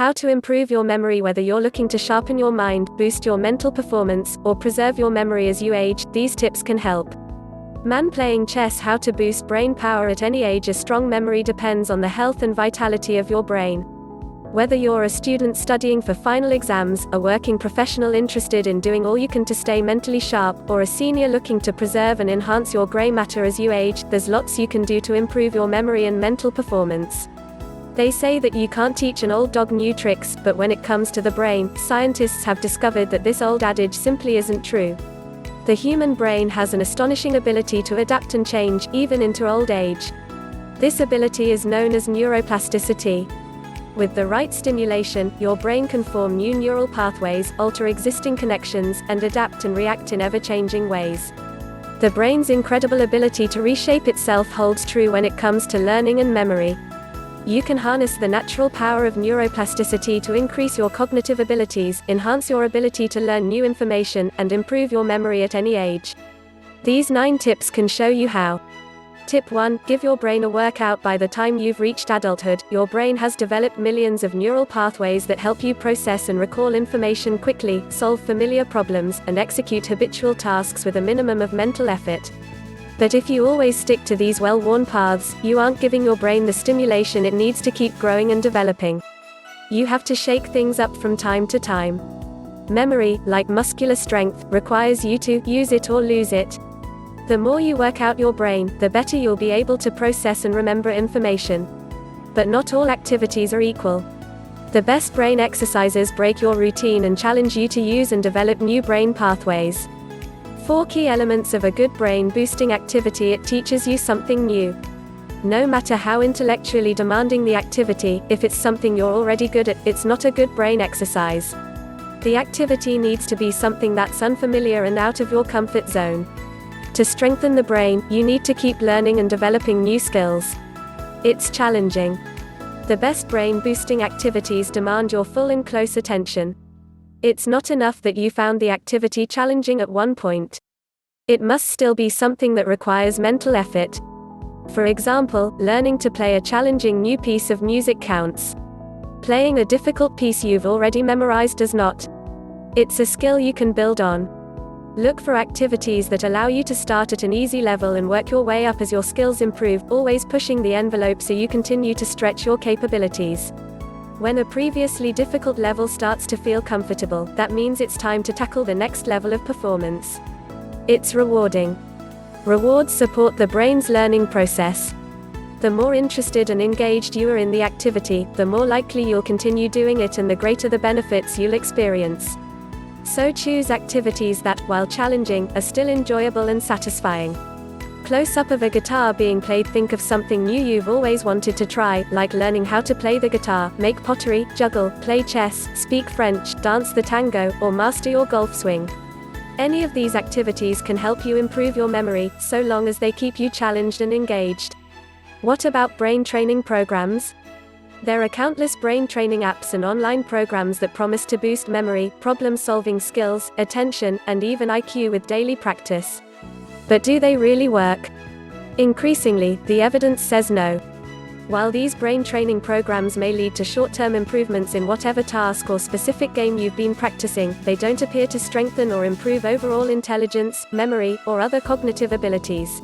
How to improve your memory. Whether you're looking to sharpen your mind, boost your mental performance, or preserve your memory as you age, these tips can help. Playing chess. How to boost brain power at any age. A strong memory depends on the health and vitality of your brain. Whether you're a student studying for final exams, a working professional interested in doing all you can to stay mentally sharp, or a senior looking to preserve and enhance your gray matter as you age, there's lots you can do to improve your memory and mental performance. They say that you can't teach an old dog new tricks, but when it comes to the brain, scientists have discovered that this old adage simply isn't true. The human brain has an astonishing ability to adapt and change, even into old age. This ability is known as neuroplasticity. With the right stimulation, your brain can form new neural pathways, alter existing connections, and adapt and react in ever-changing ways. The brain's incredible ability to reshape itself holds true when it comes to learning and memory. You can harness the natural power of neuroplasticity to increase your cognitive abilities, enhance your ability to learn new information, and improve your memory at any age. These 9 tips can show you how. Tip 1. Give your brain a workout. By the time you've reached adulthood, your brain has developed millions of neural pathways that help you process and recall information quickly, solve familiar problems, and execute habitual tasks with a minimum of mental effort. But if you always stick to these well-worn paths, you aren't giving your brain the stimulation it needs to keep growing and developing. You have to shake things up from time to time. Memory, like muscular strength, requires you to use it or lose it. The more you work out your brain, the better you'll be able to process and remember information. But not all activities are equal. The best brain exercises break your routine and challenge you to use and develop new brain pathways. 4 key elements of a good brain-boosting activity. It teaches you something new. No matter how intellectually demanding the activity, if it's something you're already good at, it's not a good brain exercise. The activity needs to be something that's unfamiliar and out of your comfort zone. To strengthen the brain, you need to keep learning and developing new skills. It's challenging. The best brain-boosting activities demand your full and close attention. It's not enough that you found the activity challenging at one point. It must still be something that requires mental effort. For example, learning to play a challenging new piece of music counts. Playing a difficult piece you've already memorized does not. It's a skill you can build on. Look for activities that allow you to start at an easy level and work your way up as your skills improve, always pushing the envelope so you continue to stretch your capabilities. When a previously difficult level starts to feel comfortable, that means it's time to tackle the next level of performance. It's rewarding. Rewards support the brain's learning process. The more interested and engaged you are in the activity, the more likely you'll continue doing it and the greater the benefits you'll experience. So choose activities that, while challenging, are still enjoyable and satisfying. Close-up of a guitar being played. Think of something new you've always wanted to try, like learning how to play the guitar, make pottery, juggle, play chess, speak French, dance the tango, or master your golf swing. Any of these activities can help you improve your memory, so long as they keep you challenged and engaged. What about brain training programs? There are countless brain training apps and online programs that promise to boost memory, problem-solving skills, attention, and even IQ with daily practice. But do they really work? Increasingly, the evidence says no. While these brain training programs may lead to short-term improvements in whatever task or specific game you've been practicing, they don't appear to strengthen or improve overall intelligence, memory, or other cognitive abilities.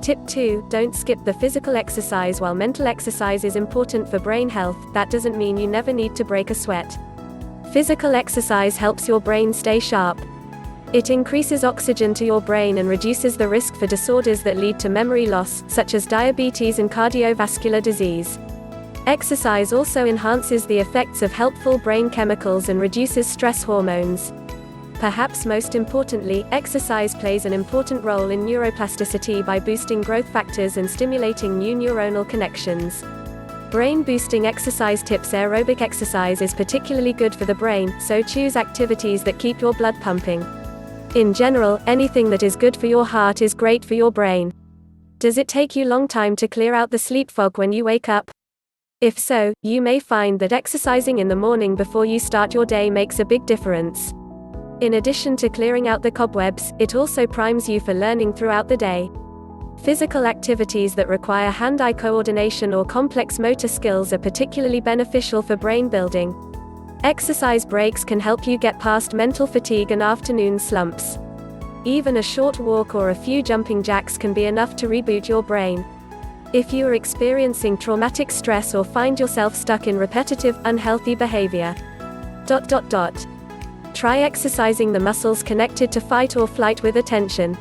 Tip 2. Don't skip the physical exercise. While mental exercise is important for brain health, that doesn't mean you never need to break a sweat. Physical exercise helps your brain stay sharp. It increases oxygen to your brain and reduces the risk for disorders that lead to memory loss, such as diabetes and cardiovascular disease. Exercise also enhances the effects of helpful brain chemicals and reduces stress hormones. Perhaps most importantly, exercise plays an important role in neuroplasticity by boosting growth factors and stimulating new neuronal connections. Brain-boosting exercise tips. Aerobic exercise is particularly good for the brain, so choose activities that keep your blood pumping. In general, anything that is good for your heart is great for your brain. Does it take you a long time to clear out the sleep fog when you wake up? If so, you may find that exercising in the morning before you start your day makes a big difference. In addition to clearing out the cobwebs, it also primes you for learning throughout the day. Physical activities that require hand-eye coordination or complex motor skills are particularly beneficial for brain building. Exercise breaks can help you get past mental fatigue and afternoon slumps. Even a short walk or a few jumping jacks can be enough to reboot your brain. If you are experiencing traumatic stress or find yourself stuck in repetitive, unhealthy behavior. Try exercising the muscles connected to fight or flight with attention.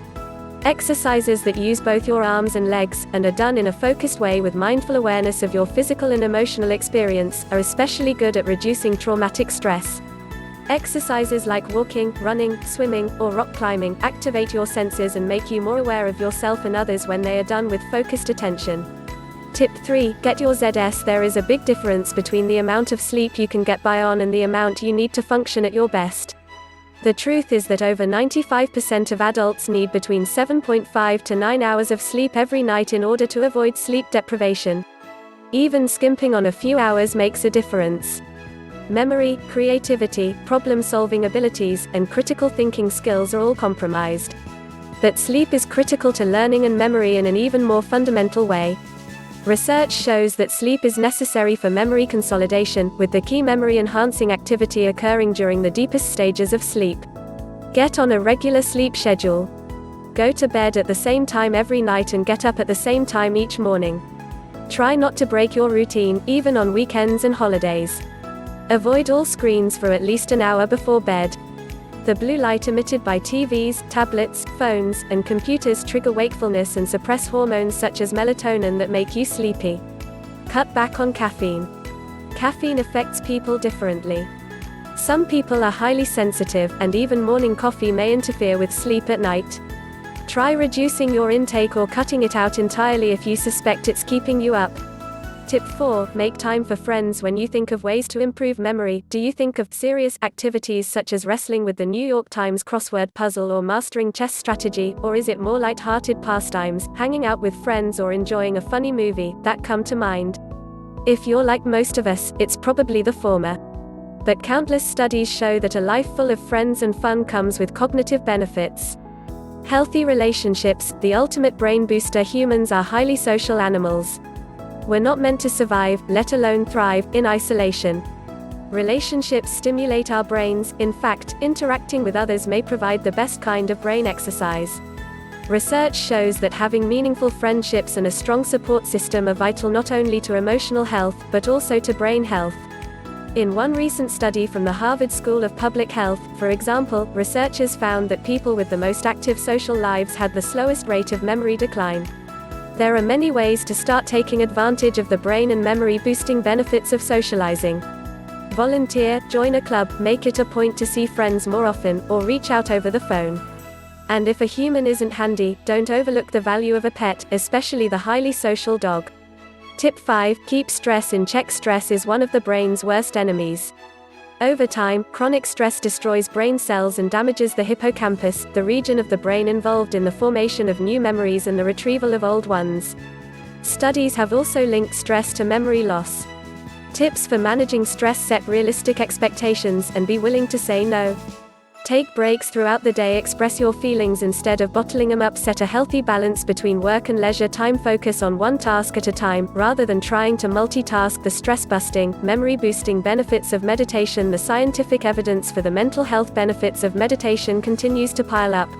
Exercises that use both your arms and legs, and are done in a focused way with mindful awareness of your physical and emotional experience, are especially good at reducing traumatic stress. Exercises like walking, running, swimming, or rock climbing activate your senses and make you more aware of yourself and others when they are done with focused attention. Tip 3. Get your ZS. There is a big difference between the amount of sleep you can get by on and the amount you need to function at your best. The truth is that over 95% of adults need between 7.5 to 9 hours of sleep every night in order to avoid sleep deprivation. Even skimping on a few hours makes a difference. Memory, creativity, problem-solving abilities, and critical thinking skills are all compromised. But sleep is critical to learning and memory in an even more fundamental way. Research shows that sleep is necessary for memory consolidation, with the key memory-enhancing activity occurring during the deepest stages of sleep. Get on a regular sleep schedule. Go to bed at the same time every night and get up at the same time each morning. Try not to break your routine, even on weekends and holidays. Avoid all screens for at least an hour before bed. The blue light emitted by TVs, tablets, phones, and computers trigger wakefulness and suppress hormones such as melatonin that make you sleepy. Cut back on caffeine. Caffeine affects people differently. Some people are highly sensitive, and even morning coffee may interfere with sleep at night. Try reducing your intake or cutting it out entirely if you suspect it's keeping you up. Tip 4. Make time for friends. When you think of ways to improve memory, do you think of serious activities such as wrestling with the New York Times crossword puzzle or mastering chess strategy, or is it more light-hearted pastimes, hanging out with friends or enjoying a funny movie, that come to mind? If you're like most of us, it's probably the former. But countless studies show that a life full of friends and fun comes with cognitive benefits. Healthy relationships, the ultimate brain booster. Humans are highly social animals. We're not meant to survive, let alone thrive, in isolation. Relationships stimulate our brains. In fact, interacting with others may provide the best kind of brain exercise. Research shows that having meaningful friendships and a strong support system are vital not only to emotional health, but also to brain health. In one recent study from the Harvard School of Public Health, for example, researchers found that people with the most active social lives had the slowest rate of memory decline. There are many ways to start taking advantage of the brain and memory-boosting benefits of socializing. Volunteer, join a club, make it a point to see friends more often, or reach out over the phone. And if a human isn't handy, don't overlook the value of a pet, especially the highly social dog. Tip 5. Keep stress in check. Stress is one of the brain's worst enemies. Over time, chronic stress destroys brain cells and damages the hippocampus, the region of the brain involved in the formation of new memories and the retrieval of old ones. Studies have also linked stress to memory loss. Tips for managing stress: set realistic expectations and be willing to say no. Take breaks throughout the day. Express your feelings instead of bottling them up. Set a healthy balance between work and leisure time. Focus on one task at a time, rather than trying to multitask. The stress-busting, memory-boosting benefits of meditation. The scientific evidence for the mental health benefits of meditation continues to pile up.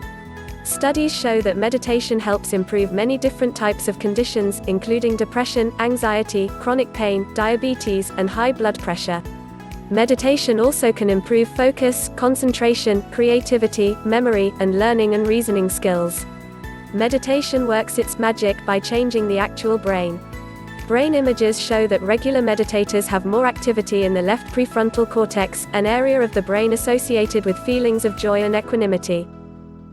Studies show that meditation helps improve many different types of conditions, including depression, anxiety, chronic pain, diabetes, and high blood pressure. Meditation also can improve focus, concentration, creativity, memory, and learning and reasoning skills. Meditation works its magic by changing the actual brain. Brain images show that regular meditators have more activity in the left prefrontal cortex, an area of the brain associated with feelings of joy and equanimity.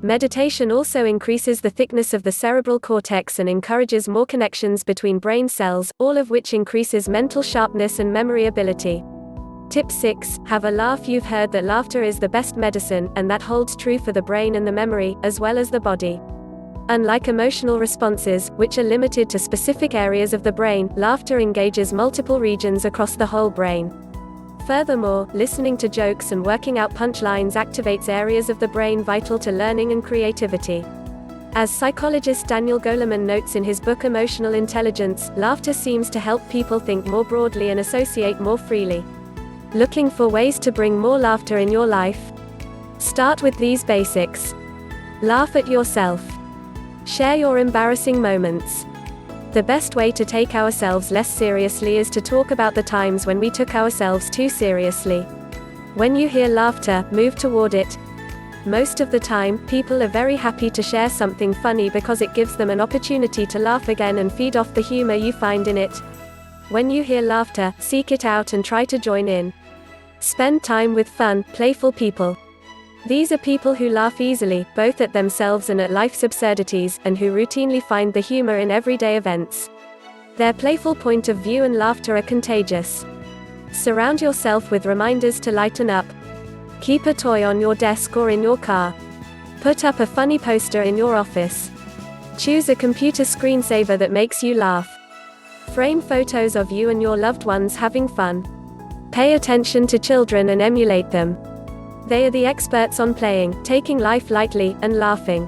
Meditation also increases the thickness of the cerebral cortex and encourages more connections between brain cells, all of which increases mental sharpness and memory ability. Tip 6. Have a laugh. You've heard that laughter is the best medicine, and that holds true for the brain and the memory, as well as the body. Unlike emotional responses, which are limited to specific areas of the brain, laughter engages multiple regions across the whole brain. Furthermore, listening to jokes and working out punchlines activates areas of the brain vital to learning and creativity. As psychologist Daniel Goleman notes in his book Emotional Intelligence, laughter seems to help people think more broadly and associate more freely. Looking for ways to bring more laughter in your life? Start with these basics. Laugh at yourself. Share your embarrassing moments. The best way to take ourselves less seriously is to talk about the times when we took ourselves too seriously. When you hear laughter, move toward it. Most of the time, people are very happy to share something funny because it gives them an opportunity to laugh again and feed off the humor you find in it. When you hear laughter, seek it out and try to join in. Spend time with fun, playful people. These are people who laugh easily, both at themselves and at life's absurdities, and who routinely find the humor in everyday events. Their playful point of view and laughter are contagious. Surround yourself with reminders to lighten up. Keep a toy on your desk or in your car. Put up a funny poster in your office. Choose a computer screensaver that makes you laugh. Frame photos of you and your loved ones having fun. Pay attention to children and emulate them. They are the experts on playing, taking life lightly, and laughing.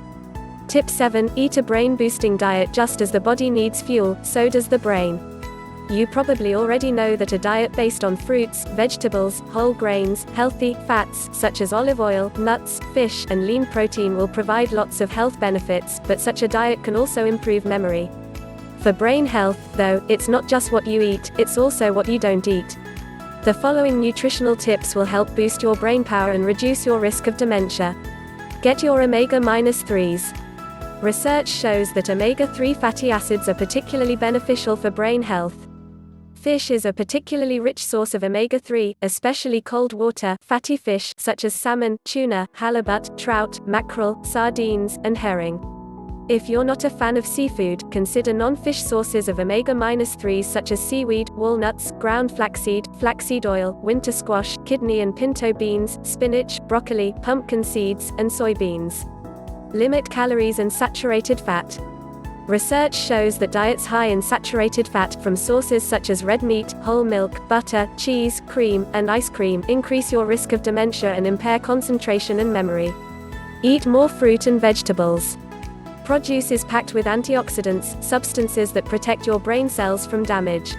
Tip 7. Eat a brain-boosting diet. Just as the body needs fuel, so does the brain. You probably already know that a diet based on fruits, vegetables, whole grains, healthy fats such as olive oil, nuts, fish, and lean protein will provide lots of health benefits, but such a diet can also improve memory. For brain health, though, it's not just what you eat, it's also what you don't eat. The following nutritional tips will help boost your brain power and reduce your risk of dementia. Get your omega-3s. Research shows that omega-3 fatty acids are particularly beneficial for brain health. Fish is a particularly rich source of omega-3, especially cold water, fatty fish, such as salmon, tuna, halibut, trout, mackerel, sardines, and herring. If you're not a fan of seafood, consider non-fish sources of omega-3s such as seaweed, walnuts, ground flaxseed oil, winter squash, kidney and pinto beans, spinach, broccoli, pumpkin seeds, and soybeans. Limit calories and saturated fat. Research shows that diets high in saturated fat, from sources such as red meat, whole milk, butter, cheese, cream, and ice cream, increase your risk of dementia and impair concentration and memory. Eat more fruit and vegetables. Produce is packed with antioxidants, substances that protect your brain cells from damage.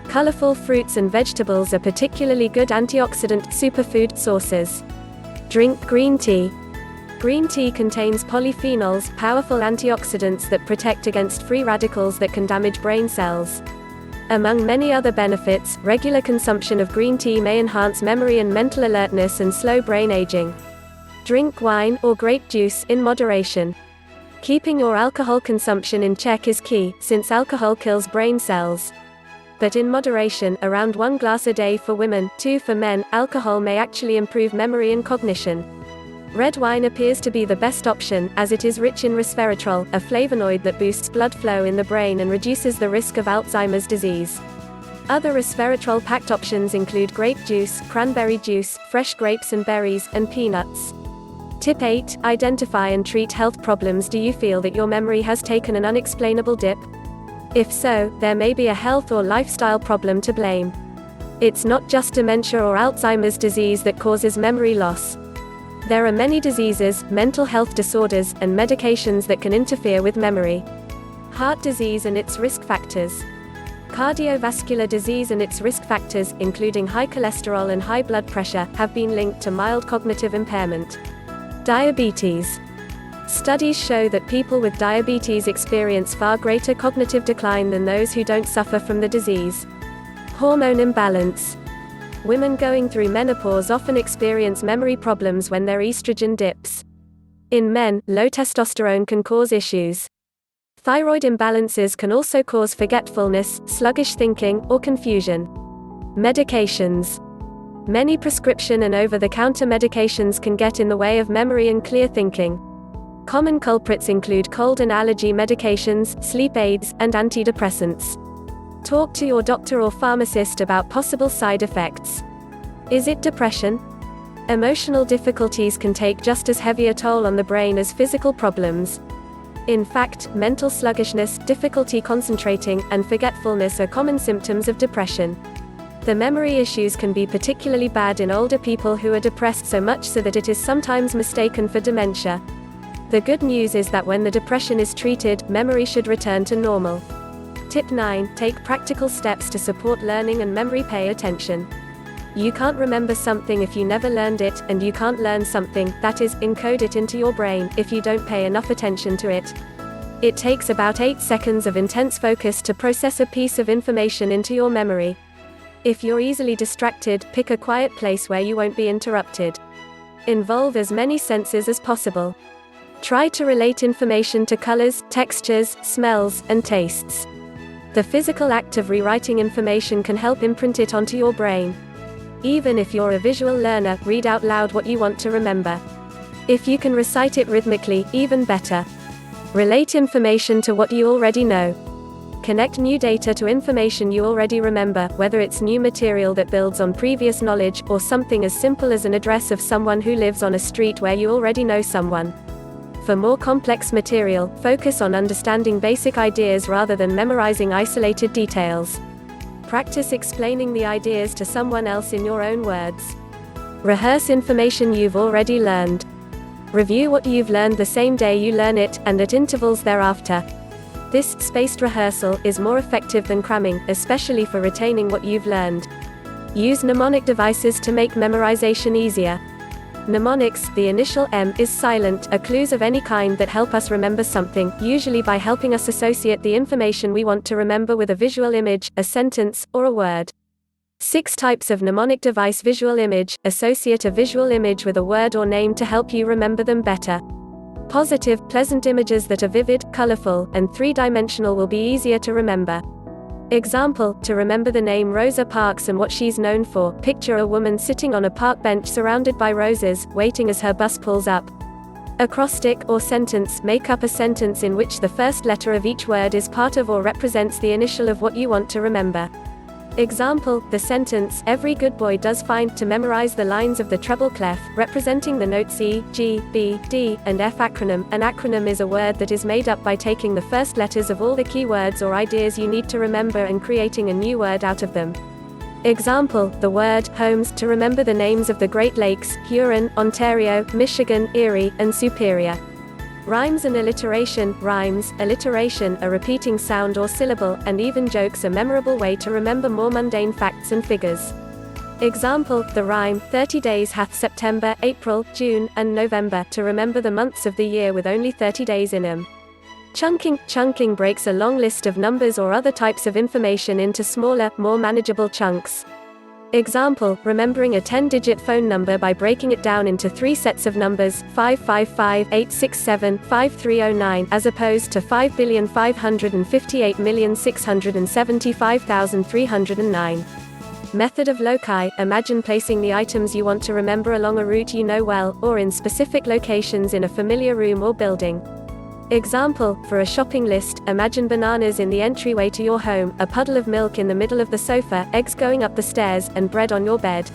Colorful fruits and vegetables are particularly good antioxidant superfood sources. Drink green tea. Green tea contains polyphenols, powerful antioxidants that protect against free radicals that can damage brain cells. Among many other benefits, regular consumption of green tea may enhance memory and mental alertness and slow brain aging. Drink wine or grape juice in moderation. Keeping your alcohol consumption in check is key, since alcohol kills brain cells. But in moderation, around 1 glass a day for women, 2 for men. Alcohol may actually improve memory and cognition. Red wine appears to be the best option, as it is rich in resveratrol, a flavonoid that boosts blood flow in the brain and reduces the risk of Alzheimer's disease. Other resveratrol-packed options include grape juice, cranberry juice, fresh grapes and berries, and peanuts. Tip 8. Identify and treat health problems. Do you feel that your memory has taken an unexplainable dip? If so, there may be a health or lifestyle problem to blame. It's not just dementia or Alzheimer's disease that causes memory loss. There are many diseases, mental health disorders, and medications that can interfere with memory. Heart disease and its risk factors. Cardiovascular disease and its risk factors, including high cholesterol and high blood pressure, have been linked to mild cognitive impairment. Diabetes. Studies show that people with diabetes experience far greater cognitive decline than those who don't suffer from the disease. Hormone imbalance. Women going through menopause often experience memory problems when their estrogen dips. In men, low testosterone can cause issues. Thyroid imbalances can also cause forgetfulness, sluggish thinking, or confusion. Medications. Many prescription and over-the-counter medications can get in the way of memory and clear thinking. Common culprits include cold and allergy medications, sleep aids, and antidepressants. Talk to your doctor or pharmacist about possible side effects. Is it depression? Emotional difficulties can take just as heavy a toll on the brain as physical problems. In fact, mental sluggishness, difficulty concentrating, and forgetfulness are common symptoms of depression. The memory issues can be particularly bad in older people who are depressed so much so that it is sometimes mistaken for dementia. The good news is that when the depression is treated, memory should return to normal. Tip 9. Take practical steps to support learning and memory. Pay attention. You can't remember something if you never learned it, and you can't learn something, that is, encode it into your brain, if you don't pay enough attention to it. It takes about 8 seconds of intense focus to process a piece of information into your memory. If you're easily distracted, pick a quiet place where you won't be interrupted. Involve as many senses as possible. Try to relate information to colors, textures, smells, and tastes. The physical act of rewriting information can help imprint it onto your brain. Even if you're a visual learner, read out loud what you want to remember. If you can recite it rhythmically, even better. Relate information to what you already know. Connect new data to information you already remember, whether it's new material that builds on previous knowledge, or something as simple as an address of someone who lives on a street where you already know someone. For more complex material, focus on understanding basic ideas rather than memorizing isolated details. Practice explaining the ideas to someone else in your own words. Rehearse information you've already learned. Review what you've learned the same day you learn it, and at intervals thereafter. This spaced rehearsal is more effective than cramming, especially for retaining what you've learned. Use mnemonic devices to make memorization easier. Mnemonics, the initial M, is silent, are clues of any kind that help us remember something, usually by helping us associate the information we want to remember with a visual image, a sentence, or a word. 6 types of mnemonic device. Visual image, associate a visual image with a word or name to help you remember them better. Positive, pleasant images that are vivid, colorful, and 3-dimensional will be easier to remember. Example, to remember the name Rosa Parks and what she's known for, picture a woman sitting on a park bench surrounded by roses, waiting as her bus pulls up. Acrostic, or sentence, make up a sentence in which the first letter of each word is part of or represents the initial of what you want to remember. Example, the sentence, every good boy does find, to memorize the lines of the treble clef, representing the notes E, G, B, D, and F. Acronym. An acronym is a word that is made up by taking the first letters of all the key words or ideas you need to remember and creating a new word out of them. Example, the word Holmes, to remember the names of the Great Lakes, Huron, Ontario, Michigan, Erie, and Superior. Rhymes and alliteration. Rhymes, alliteration, a repeating sound or syllable, and even jokes a memorable way to remember more mundane facts and figures. Example, the rhyme, 30 days hath September, April, June, and November, to remember the months of the year with only 30 days in them. Chunking. Chunking breaks a long list of numbers or other types of information into smaller, more manageable chunks. Example, remembering a 10-digit phone number by breaking it down into 3 sets of numbers, 555-867-5309, as opposed to 5,558,675,309. Method of loci. Imagine placing the items you want to remember along a route you know well, or in specific locations in a familiar room or building. Example, for a shopping list, imagine bananas in the entryway to your home, a puddle of milk in the middle of the sofa, eggs going up the stairs, and bread on your bed.